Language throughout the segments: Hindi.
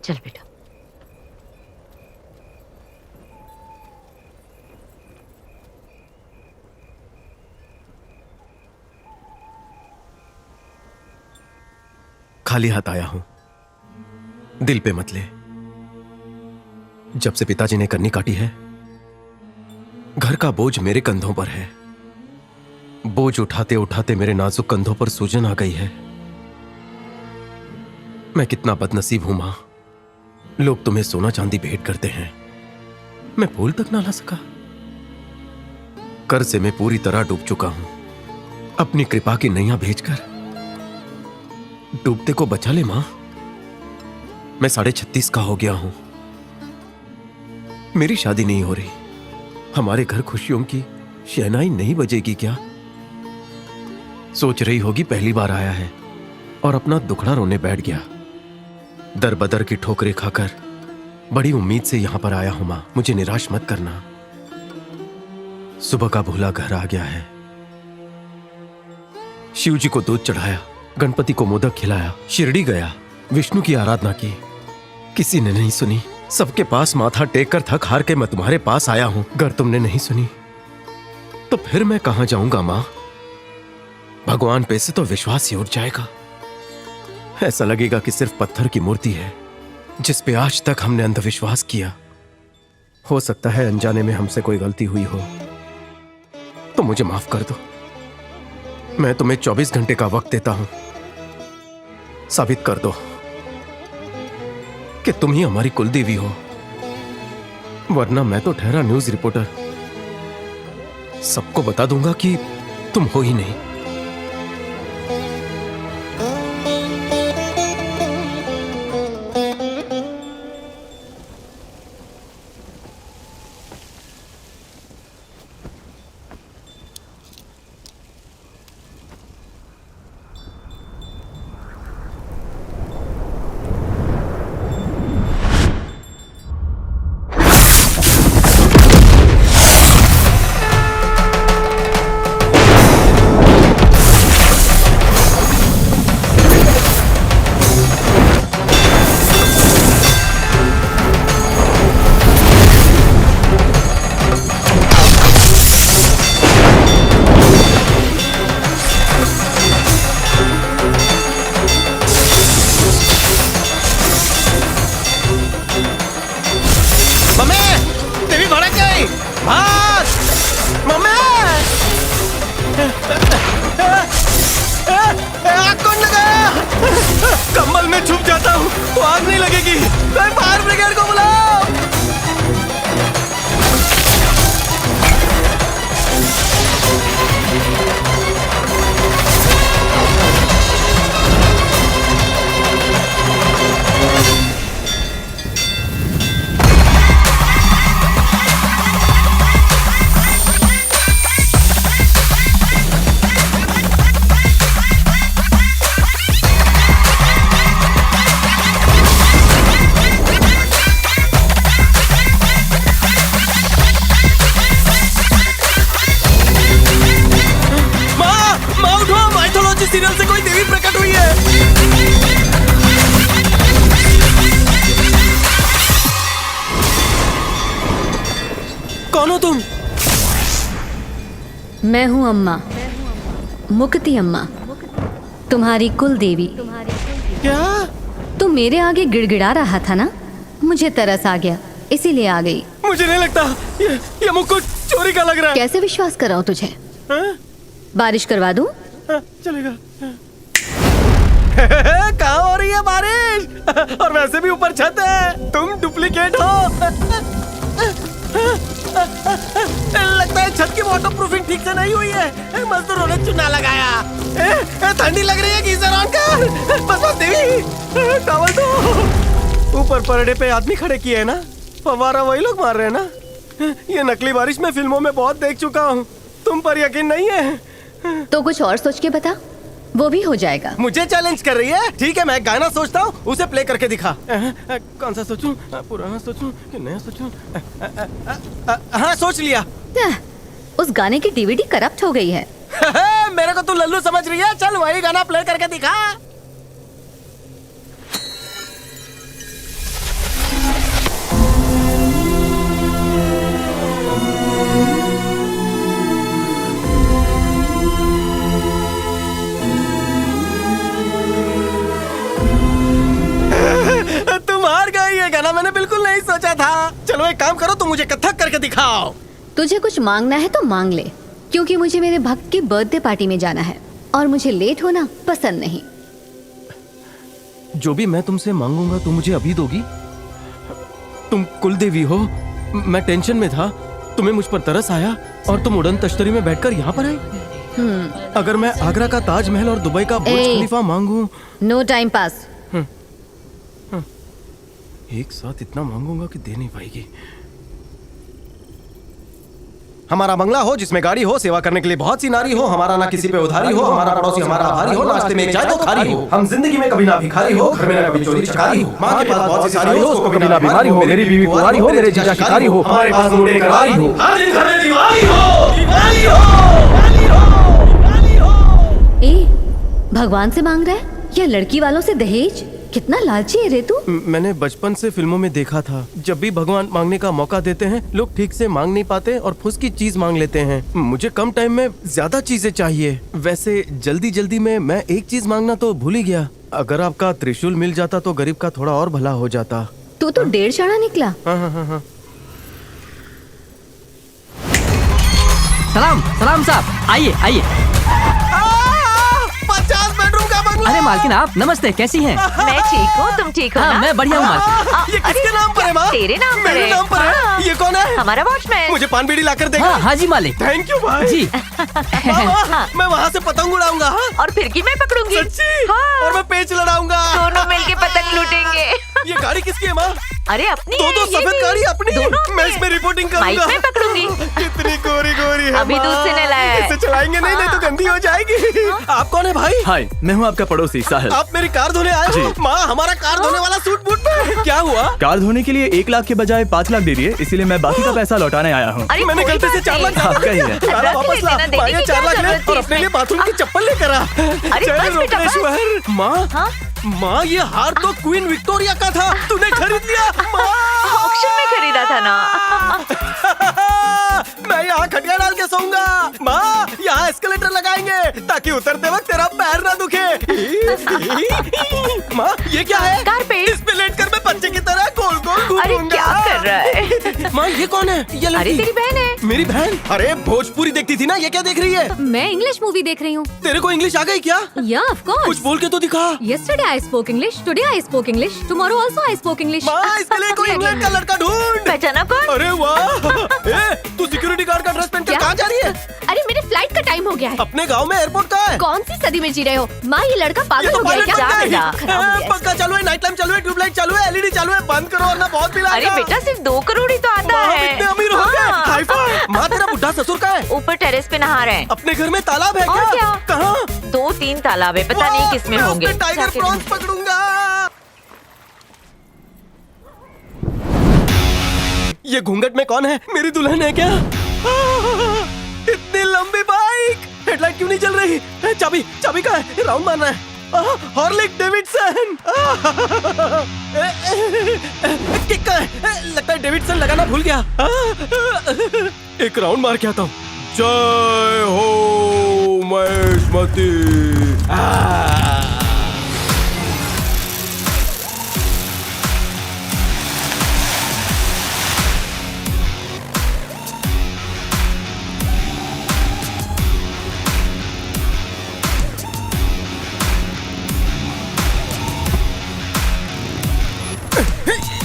चल बेटा। खाली हाथ आया हूं, दिल पे मत ले। जब से पिताजी ने कन्नी काटी है, घर का बोझ मेरे कंधों पर है। बोझ उठाते उठाते मेरे नाजुक कंधों पर सूजन आ गई है। मैं कितना बदनसीब हूं मां। लोग तुम्हें सोना चांदी भेंट करते हैं, मैं फूल तक ना ला सका। कर्ज से मैं पूरी तरह डूब चुका हूं। अपनी कृपा की नैया भेजकर डूबते को बचा ले मां। मैं 36.5 का हो गया हूं। मेरी शादी नहीं हो रही। हमारे घर खुशियों की शहनाई नहीं बजेगी क्या? सोच रही होगी पहली बार आया है और अपना दुखड़ा रोने बैठ गया। दर बदर की ठोकरें खाकर बड़ी उम्मीद से यहां पर आया हूं मां, मुझे निराश मत करना। सुबह का भूला घर आ गया है। शिव जी को दूध चढ़ाया, गणपति को मोदक खिलाया, शिरडी गया, विष्णु की आराधना की, किसी ने नहीं सुनी। सबके पास माथा टेक कर थक हार के मैं तुम्हारे पास आया हूं। अगर तुमने नहीं सुनी तो फिर मैं कहां जाऊंगा मां? भगवान पे से तो विश्वास ही उठ जाएगा। ऐसा लगेगा कि सिर्फ पत्थर की मूर्ति है जिस पे आज तक हमने अंधविश्वास किया। हो सकता है अनजाने में हमसे कोई गलती हुई हो, तो मुझे माफ कर दो। मैं तुम्हें 24 घंटे का वक्त देता हूं। साबित कर दो कि तुम ही हमारी कुलदेवी हो, वरना मैं तो ठहरा न्यूज रिपोर्टर। सबको बता दूंगा कि तुम हो ही नहीं। कंबल में छुप जाता हूँ तो आग नहीं लगेगी। मैं फायर ब्रिगेड को बुलाओ। सीरियल से कोई देवी प्रकट हुई है। कौन हो तुम? मैं हूँ अम्मा, मुक्ति अम्मा, तुम्हारी कुल देवी। क्या? तुम मेरे आगे गिड़गिड़ा रहा था ना, मुझे तरस आ गया इसीलिए आ गई। मुझे नहीं लगता ये मुकुट चोरी का लग रहा है। कैसे विश्वास कराऊं तुझे? बारिश करवा दूं? चलेगा। कहाँ हो रही है बारिश? और वैसे भी ऊपर छत है, तुम डुप्लीकेट हो। लगता है छत की वाटर प्रूफिंग ठीक से नहीं हुई है। मजदूरों ने चूना लगाया। ठंडी लग रही है, गीजर ऑन कर। बस देवी, टॉवल दो। ऊपर परडे पे आदमी खड़े किए है ना, फव्वारा वही लोग मार रहे हैं ना। ये नकली बारिश मैं फिल्मों में बहुत देख चुका हूँ, तुम पर यकीन नहीं है तो कुछ और सोच के बता, वो भी हो जाएगा। मुझे चैलेंज कर रही है? ठीक है, मैं गाना सोचता हूँ, उसे प्ले करके दिखा। कौन सा सोचूं? पुराना सोचूं कि नया सोचूं? हाँ, सोच लिया। उस गाने की डीवीडी करप्ट हो गई है। मेरे को तू लल्लू समझ रही है? चल वही गाना प्ले करके दिखा। जाना मैंने बिल्कुल नहीं सोचा था। चलो एक काम करो, तुम मुझे कथक करके दिखाओ। तुझे कुछ मांगना है तो मांग ले, क्योंकि मुझे मेरे भक्त की बर्थडे पार्टी में जाना है और मुझे लेट होना पसंद नहीं। जो भी मैं तुमसे मांगूंगा तुम मुझे अभी दोगी? तुम कुलदेवी हो, मैं टेंशन में था, तुम्हें मुझ पर तरस आया और तुम उड़न तश्तरी में बैठकर यहाँ पर आई। अगर मैं आगरा का ताजमहल और दुबई का बुर्ज खलीफा मांगूं। No time pass. एक साथ इतना मांगूंगा कि दे नहीं पाएगी। हमारा बंगला हो जिसमें गाड़ी हो, सेवा करने के लिए बहुत सी नारी हो, हमारा ना किसी पे उधारी हो, हमारा पड़ोसी हमारा आभारी हो, नाश्ते में एक चाय तो खारी हो, हम जिंदगी में कभी ना भिखारी हो, घर में ना कभी चोरी चकारी हो, माँ के पास बहुत सी सारी हो, उसको कभी ना बीमारी हो, मेरी बीवी कुंवारी हो, मेरे जीजा शिकारी हो, हमारे पास नोटे करारी हो, हर दिन घर में दीवारी हो, दीवारी हो। ए, भगवान से मांग रहा है या लड़की वालों से दहेज? कितना लालची है रे तू। मैंने बचपन से फिल्मों में देखा था, जब भी भगवान मांगने का मौका देते हैं लोग ठीक से मांग नहीं पाते और फुस की चीज मांग लेते हैं। मुझे कम टाइम में ज्यादा चीजें चाहिए। वैसे जल्दी जल्दी में मैं एक चीज मांगना तो भूल ही गया। अगर आपका त्रिशूल मिल जाता तो गरीब का थोड़ा और भला हो जाता। तू तो 1.5 शाणा निकला। हाँ। सलाम सलाम साहब, आइए आइए। 50 बेडरूम का बंगला। अरे मालकिन आप नमस्ते, कैसी हैं? मैं ठीक हूँ, तुम ठीक हो हाँ ना? मैं बढ़िया हूँ मालकिन। ये किसके नाम पर है माँ? तेरे नाम पर मेरे है। नाम पर है? हाँ। ये कौन है? हमारा वॉचमैन। मुझे पान बीड़ी लाकर देगा। हाँ हाँ जी मालिक। थैंक यू भाई जी। मैं वहाँ से पतंग उड़ाऊंगा। हाँ? और फिरकी मैं पकड़ूंगी। सच्ची? हाँ। और मैं पेच लड़ाऊंगा। दोनों मिलके पतंग लूटेंगे। ये गाड़ी किसकी है माँ? अरे अपनी दो है, ये सफेद भी। गाड़ी अपनी। दोनों मैं इसमें रिपोर्टिंग माइक करूंगा। में पकड़ूंगी। कितनी गोरी गोरी है अभी माँ। दूध से नहलाया है। इसे चलाएंगे नहीं तो गंदी हो जाएगी। आप कौन है भाई? हाय, मैं हूँ आपका पड़ोसी साहिल। आप मेरी कार धोने आए हो? माँ हमारा कार धोने वाला सूट बूट पे क्या हुआ? कार धोने के लिए 1 लाख के बजाय 5 लाख दे दिए, इसीलिए मैं बाकी का पैसा लौटाने आया हूँ। अरे मैंने कोई गलती से बात 4 लाख नहीं। आपका ही है। सारा रख वापस ला। लेना, देने माँ, ये की 4 लाख क्या ले जरूरत थी और अपने लिए इसमें? बाथरूम की चप्पल लेकर आ। अरे जय बस बेटा, बस। रोटेश्वर। माँ हाँ? माँ ये हार तो क्वीन विक्टोरिया का था, तूने खरीद लिया। माँ ऑक्शन में खरीदा था ना। मैं यहाँ खटिया डाल के सोऊंगा। माँ यहाँ एस्केलेटर लगाएंगे ताकि उतरते वक्त तेरा पैर ना दुखे। माँ ये क्या है? कारपेट। इस पे लेटकर मैं बच्चे की तरह गोल गोल अरे घूमूंगा। क्या कर रहा है? माँ ये कौन है? ये अरे लड़की तेरी बहन है। मेरी बहन? अरे भोजपुरी देखती थी ना, ये क्या देख रही है? मैं इंग्लिश मूवी देख रही हूँ। तेरे को इंग्लिश आ गई क्या? Yeah, of course. कुछ बोल के तो दिखा। Yesterday I spoke English. Today I spoke English. Tomorrow also I spoke English. माँ इसके लिए कोई इंग्लैंड का लड़का ढूंढ। पहचाना कौन? अरे वाह ए, तू सिक्योरिटी गार्ड का ड्रेस पहनकर क्या? कहाँ जा रही है? अरे मेरे फ्लाइट का टाइम हो गया है। अपने गांव में एयरपोर्ट का है। कौन सी सदी में जी रहे हो? माँ ये लड़का ये पागल तो हो गया है पायलट क्या? बन गई। जा, खराब हो गया पंखा चालू है, नाइट लैम्प चालू है, ट्यूबलाइट चालू है, एलईडी चालू है, बंद करो और ना बहुत बिल अरे आएगा। बेटा सिर्फ 2 करोड़ ही तो आता माँ, हम है। इतने अमीर हो गए। हाँ। Hi fi. माँ तेरा बुढ़ा ससुर का है? ऊपर टेरेस पे नहा रहे हैं। अपने घर में तालाब है और क्या? कहाँ? 2-3 तालाब है, पता नहीं किसमें मैं होंगे। उसमें टाइगर जाके प्रॉन्स ढूंढ। पकड़ूंगा। ये घूंघट में कौन है? मेरी दुल्हन है क्या? इतनी लंबी बाइक, हेडलाइट क्यों नहीं जल रही? चाबी चाबी कहाँ है? राउंड मारना है। हॉर्लिक डेविडसन। किक कहाँ है? लगता है डेविडसन लगाना भूल गया। एक राउंड मार के आता हूँ। जय हो महेशमती।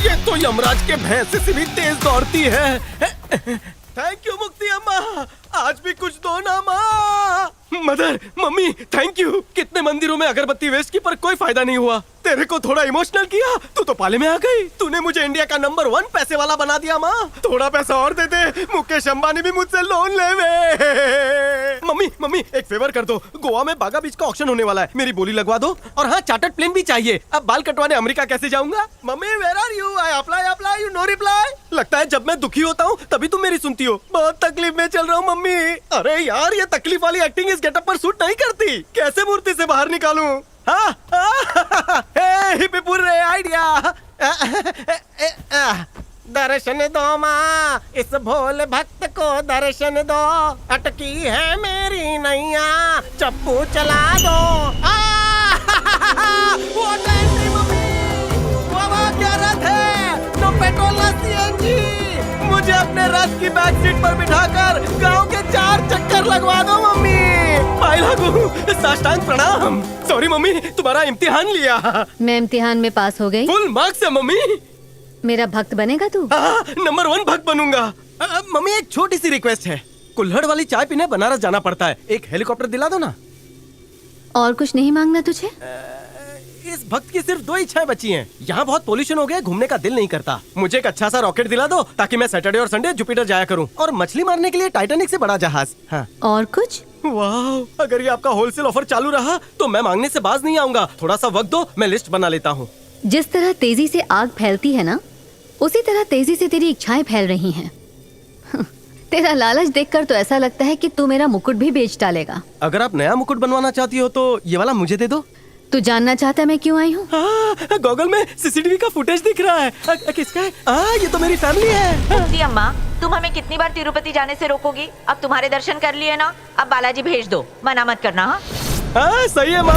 ये तो यमराज के भैंसे से भी तेज दौड़ती है। थैंक यू मुक्ति अम्मा, आज भी कुछ दो ना माँ। Mother mummy thank you. कितने मंदिरों में अगरबत्ती वेस्ट की पर कोई फायदा नहीं हुआ। तेरे को थोड़ा इमोशनल किया, तू तो पाले में आ गई। तूने मुझे इंडिया का नंबर 1 पैसे वाला बना दिया माँ। थोड़ा पैसा और दे दे, मुकेश अंबानी भी मुझसे लोन ले। मम्मी एक फेवर कर दो, गोवा में बागा बीच का ऑक्शन होने वाला है, मेरी बोली लगवा दो। और हाँ चार्टर्ड प्लेन भी चाहिए। अब बाल कटवाने अमेरिका कैसे जाऊंगा? Mummy where are you? I apply you no reply. लगता है जब मैं दुखी होता हूँ तभी तुम मेरी सुनती हो। बहुत तकलीफ में चल रहा हूँ मम्मी। अरे यार ये तकलीफ वाली एक्टिंग इस गेटअप पर सूट नहीं करती। कैसे मूर्ति से बाहर निकालूं? हिप्पीपुरे आइडिया। दर्शन दो माँ, इस भोले भक्त को दर्शन दो। अटकी है मेरी नैया, चप्पू चला दो। वो मम्मी, वो क्या रथ है? वाला सीएनजी, मुझे अपने रथ की बैक सीट पर बिठाकर गांव के 4 चक्कर लगवा दो मम्मी। पाई लागू, साष्टांग प्रणाम। सॉरी मम्मी, तुम्हारा इम्तिहान लिया। मैं इम्तिहान में पास हो गई। फुल मार्क्स है मम्मी। मेरा भक्त बनेगा तू? नंबर 1 भक्त बनूंगा। मम्मी एक छोटी सी रिक्वेस्ट है, कुल्हड़ वाली चाय पीने बनारस जाना पड़ता है, एक हेलीकॉप्टर दिला दो ना। और कुछ नहीं मांगना तुझे? इस भक्त की सिर्फ 2 इच्छाएं बची हैं। यहाँ बहुत पोल्यूशन हो गया, घूमने का दिल नहीं करता। मुझे एक अच्छा सा रॉकेट दिला दो ताकि मैं सैटरडे और संडे जुपिटर जाया करूँ, और मछली मारने के लिए टाइटैनिक से बड़ा जहाज। हाँ। और कुछ? वाह, अगर ये आपका होलसेल ऑफर चालू रहा तो मैं मांगने से बाज नहीं आऊंगा। थोड़ा सा वक्त दो, मैं लिस्ट बना लेता हूँ। जिस तरह तेजी से आग फैलती है ना, उसी तरह तेजी से तेरी इच्छाएं फैल रही हैं। तेरा लालच देखकर तो ऐसा लगता है कि तू मेरा मुकुट भी बेच डालेगा। अगर आप नया मुकुट बनवाना चाहती हो तो ये वाला मुझे दे दो। तू जानना चाहता है मैं क्यों आई हूँ? गॉगल में सीसीटीवी का फुटेज दिख रहा है। किसका है? ये तो मेरी फैमिली है। मुफ्ती अम्मा, तुम हमें कितनी बार तिरुपति जाने से रोकोगी? अब तुम्हारे दर्शन कर लिए ना, अब बालाजी भेज दो, मना मत करना। हाँ सही है माँ।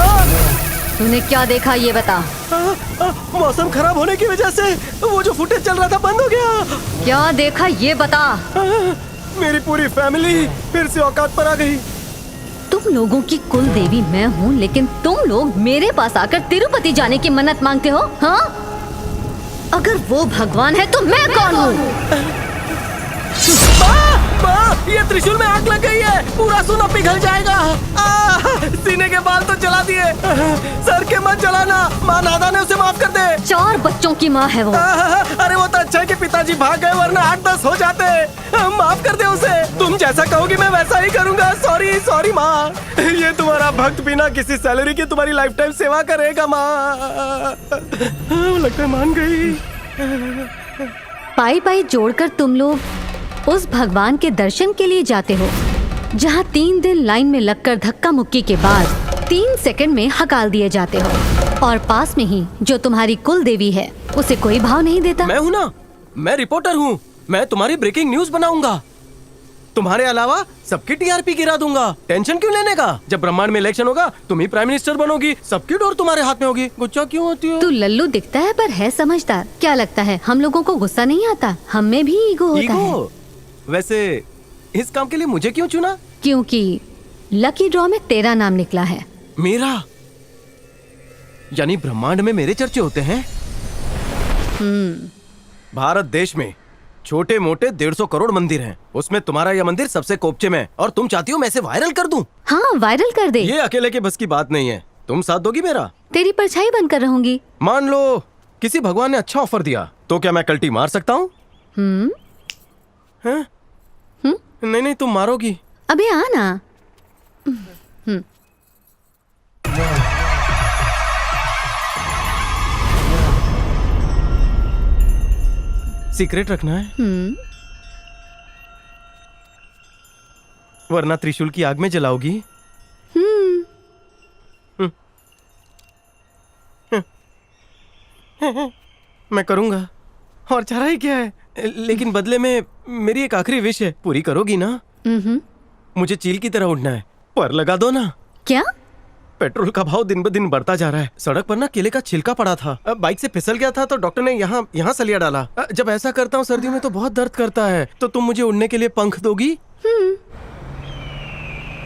तूने क्या देखा ये बता। मौसम खराब होने की वजह से वो जो फुटेज चल रहा था बंद हो गया। क्या देखा ये बता। मेरी पूरी फैमिली फिर से औकात पर आ गई। तुम लोगों की कुल देवी मैं हूँ, लेकिन तुम लोग मेरे पास आकर तिरुपति जाने की मन्नत मांगते हो। हाँ, अगर वो भगवान है तो मैं कौन हूँ? ये त्रिशूल में आग लग गई है, पूरा सोना पिघल जाएगा। सीने के बाल तो जला दिए, सर के मत जलाना। माँ नादा ने उसे माफ कर दे। 4 बच्चों की माँ है वो। अरे वो तो अच्छा है कि पिताजी भाग गए, वरना 8-10 हो जाते। माफ कर दे उसे। तुम जैसा कहोगी मैं वैसा ही करूँगा। सॉरी माँ। ये तुम्हारा भक्त बिना किसी सैलरी की तुम्हारी लाइफ टाइम सेवा करेगा माँ। लगता है मान गई। पाई पाई जोड़कर तुम लोग उस भगवान के दर्शन के लिए जाते हो, जहाँ 3 दिन लाइन में लगकर धक्का मुक्की के बाद 3 सेकंड में हकाल दिए जाते हो, और पास में ही जो तुम्हारी कुल देवी है उसे कोई भाव नहीं देता। मैं हूँ ना, मैं रिपोर्टर हूँ। मैं तुम्हारी ब्रेकिंग न्यूज बनाऊंगा। तुम्हारे अलावा सबकी टीआरपी गिरा दूंगा। टेंशन क्यों लेने का? जब ब्रह्मांड में इलेक्शन होगा तुम ही प्राइम मिनिस्टर बनोगी, सबकी डोर तुम्हारे हाथ में होगी। गुस्सा क्यों होती हो? तू लल्लू दिखता है पर है समझदार। क्या लगता है हम लोगों को गुस्सा नहीं आता? हम में भी ईगो होता है। वैसे इस काम के लिए मुझे क्यों चुना? क्योंकि लकी ड्रॉ में तेरा नाम निकला है। मेरा? यानी ब्रह्मांड में मेरे चर्चे होते हैं? भारत देश में छोटे मोटे 150 करोड़ मंदिर हैं, उसमें तुम्हारा यह मंदिर सबसे कोपचे में, और तुम चाहती हो मैं इसे वायरल कर दूं? हाँ, वायरल कर दे। ये अकेले के बस की बात नहीं है। तुम साथ दोगी मेरा? तेरी परछाई बनकर रहूंगी। मान लो किसी भगवान ने अच्छा ऑफर दिया, तो क्या मैं कल्टी मार सकता हूँ? नहीं तुम मारोगी। अबे आना। सीक्रेट रखना है, वरना त्रिशूल की आग में जलाओगी। मैं करूंगा, और चारा ही क्या है। लेकिन बदले में मेरी एक आखिरी विश है, पूरी करोगी ना? मुझे चील की तरह उड़ना है, पर लगा दो ना। क्या? पेट्रोल का भाव दिन ब दिन बढ़ता जा रहा है। सड़क पर ना केले का छिलका पड़ा था, अब बाइक से फिसल गया था तो डॉक्टर ने यहाँ सलिया डाला। जब ऐसा करता हूँ सर्दियों में तो बहुत दर्द करता है। तो तुम मुझे उड़ने के लिए पंख दोगी?